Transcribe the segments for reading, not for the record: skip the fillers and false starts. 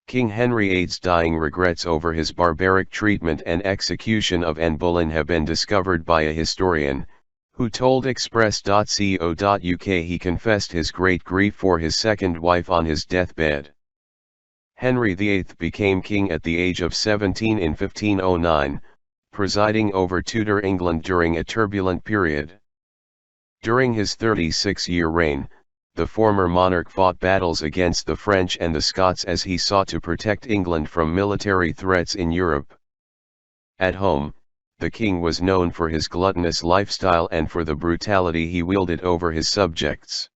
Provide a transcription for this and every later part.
King Henry VIII's dying regrets over his barbaric treatment and execution of Anne Boleyn have been discovered by a historian, who told Express.co.uk he confessed his great grief for his second wife on his deathbed. Henry VIII became king at the age of 17 in 1509, presiding over Tudor England during a turbulent period. During his 36-year reign, the former monarch fought battles against the French and the Scots as he sought to protect England from military threats in Europe. At home, the king was known for his gluttonous lifestyle and for the brutality he wielded over his subjects.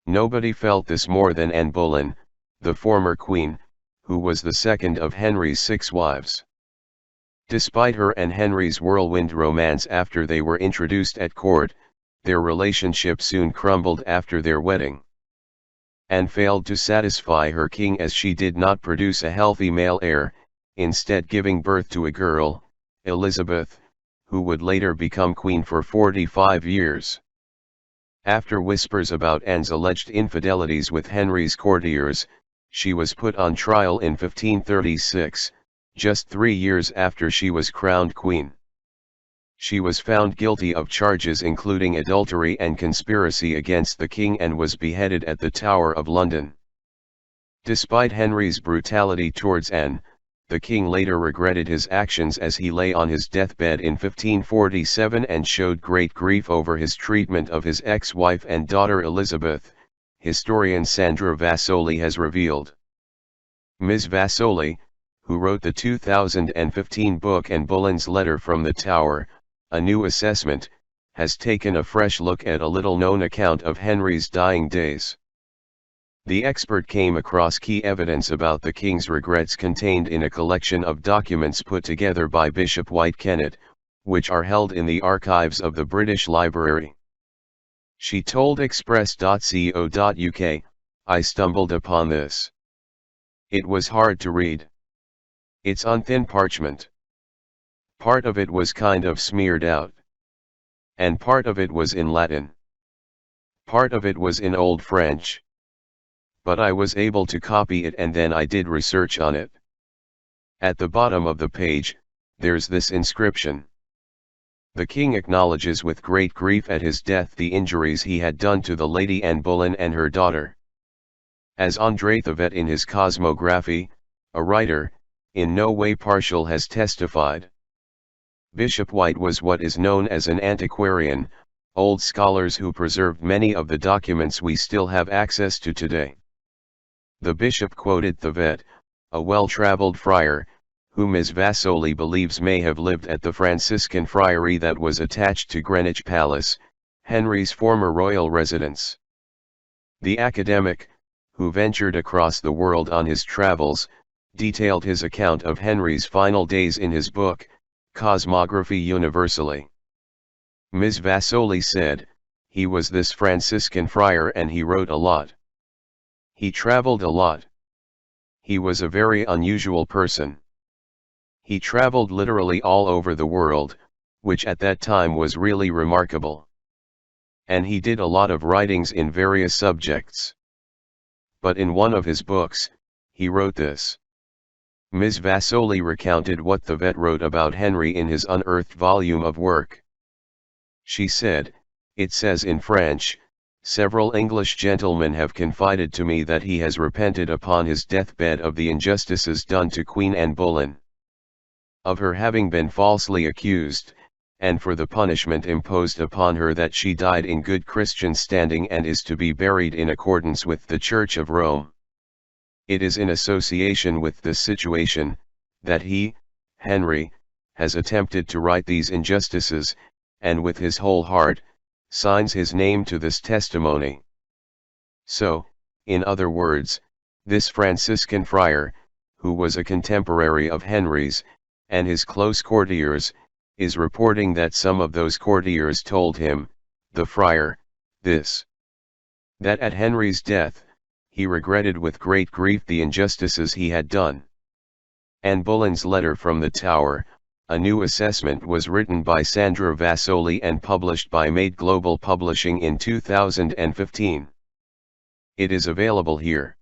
Nobody felt this more than Anne Boleyn, the former queen, who was the second of Henry's 6 wives. Despite her and Henry's whirlwind romance after they were introduced at court, their relationship soon crumbled after their wedding. Anne failed to satisfy her king as she did not produce a healthy male heir, instead giving birth to a girl, Elizabeth, who would later become queen for 45 years. After whispers about Anne's alleged infidelities with Henry's courtiers, she was put on trial in 1536, just 3 years after she was crowned queen. She was found guilty of charges including adultery and conspiracy against the king and was beheaded at the Tower of London. Despite Henry's brutality towards Anne, the king later regretted his actions as he lay on his deathbed in 1547 and showed great grief over his treatment of his ex-wife and daughter Elizabeth, historian Sandra Vasoli has revealed. Ms. Vasoli, who wrote the 2015 book Anne Boleyn's Letter from the Tower, A New Assessment, has taken a fresh look at a little-known account of Henry's dying days. The expert came across key evidence about the king's regrets contained in a collection of documents put together by Bishop White Kennet, which are held in the archives of the British Library. She told Express.co.uk, "I stumbled upon this. It was hard to read. It's on thin parchment. Part of it was kind of smeared out. And part of it was in Latin. Part of it was in Old French. But I was able to copy it and then I did research on it. At the bottom of the page, there's this inscription. The king acknowledges with great grief at his death the injuries he had done to the Lady Anne Boleyn and her daughter. As André Thevet in his Cosmography, a writer, in no way partial has testified. Bishop White was what is known as an antiquarian, old scholars who preserved many of the documents we still have access to today. The bishop quoted Thevet, a well-traveled friar, who Ms. Vasoli believes may have lived at the Franciscan friary that was attached to Greenwich Palace, Henry's former royal residence. The academic, who ventured across the world on his travels, detailed his account of Henry's final days in his book, Cosmography Universale. Ms. Vasoli said, "He was this Franciscan friar and he wrote a lot. He traveled a lot. He was a very unusual person. He traveled literally all over the world, which at that time was really remarkable. And he did a lot of writings in various subjects. But in one of his books, he wrote this." Ms. Vasoli recounted what Thevet wrote about Henry in his unearthed volume of work. She said, "It says in French, several English gentlemen have confided to me that he has repented upon his deathbed of the injustices done to Queen Anne Boleyn. Of her having been falsely accused, and for the punishment imposed upon her that she died in good Christian standing and is to be buried in accordance with the Church of Rome. It is in association with this situation, that he, Henry, has attempted to right these injustices, and with his whole heart, signs his name to this testimony." So, in other words, this Franciscan friar, who was a contemporary of Henry's, and his close courtiers, is reporting that some of those courtiers told him, the friar, this. That at Henry's death, he regretted with great grief the injustices he had done. Anne Boleyn's Letter from the Tower, A New Assessment was written by Sandra Vasoli and published by Made Global Publishing in 2015. It is available here.